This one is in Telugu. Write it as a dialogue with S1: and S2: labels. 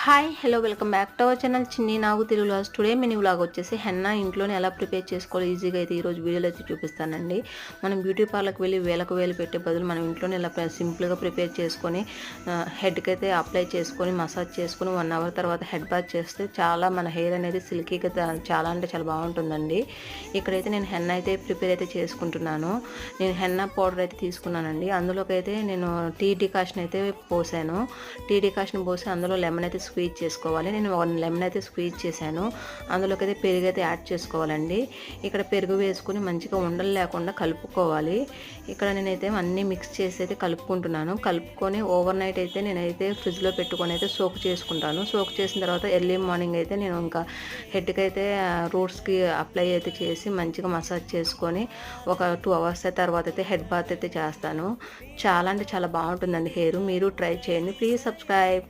S1: Hi hello welcome back to our channel Chinni Nagu Telugu vlogs. Today mini vlog వచ్చేసి హెన్నా ఇంట్లోనే ఎలా ప్రిపేర్ చేసుకోవాలి ఈజీగా అయితే ఈరోజు వీడియోలో అయితే చూపిస్తానండి. మనం బ్యూటీ పార్లర్కి వెళ్ళి వేలకు వేలు పెట్టే బదులు మనం ఇంట్లోనే ఇలా సింపుల్గా ప్రిపేర్ చేసుకొని హెడ్కి అయితే అప్లై చేసుకొని మసాజ్ చేసుకొని 1 అవర్ తర్వాత హెడ్ బాత్ చేస్తే చాలా మన హెయిర్ అనేది సిల్కీగా చాలా అంటే చాలా బాగుంటుందండి. ఇక్కడైతే నేను హెన్నా అయితే ప్రిపేర్ అయితే చేసుకుంటున్నాను. నేను హెన్నా పౌడర్ అయితే తీసుకున్నానండి. అందులోకి అయితే నేను టీ డికాషన్ అయితే పోసాను. టీ డికాషన్ పోసి అందులో లెమన్ అయితే స్క్వీజ్ చేసుకోవాలి. నేను 1 లెమన్ అయితే స్క్వీజ్ చేశాను. అందులోకి అయితే పెరుగు అయితే యాడ్ చేసుకోవాలండి. ఇక్కడ పెరుగు వేసుకుని మంచిగా ఉండలు లేకుండా కలుపుకోవాలి. ఇక్కడ నేనైతే అన్నీ మిక్స్ చేసి అయితే కలుపుకుంటున్నాను. కలుపుకొని ఓవర్ నైట్ అయితే నేనైతే ఫ్రిడ్జ్లో పెట్టుకొని అయితే సోక్ చేసుకుంటాను. సోక్ చేసిన తర్వాత ఎర్లీ మార్నింగ్ అయితే నేను ఇంకా హెడ్కి అయితే రూట్స్కి అప్లై అయితే చేసి మంచిగా మసాజ్ చేసుకొని ఒక 2 అవర్స్ తర్వాత అయితే హెడ్ బాత్ అయితే చేస్తాను. చాలా అంటే చాలా బాగుంటుందండి హెయిర్. మీరు ట్రై చేయండి. Please subscribe.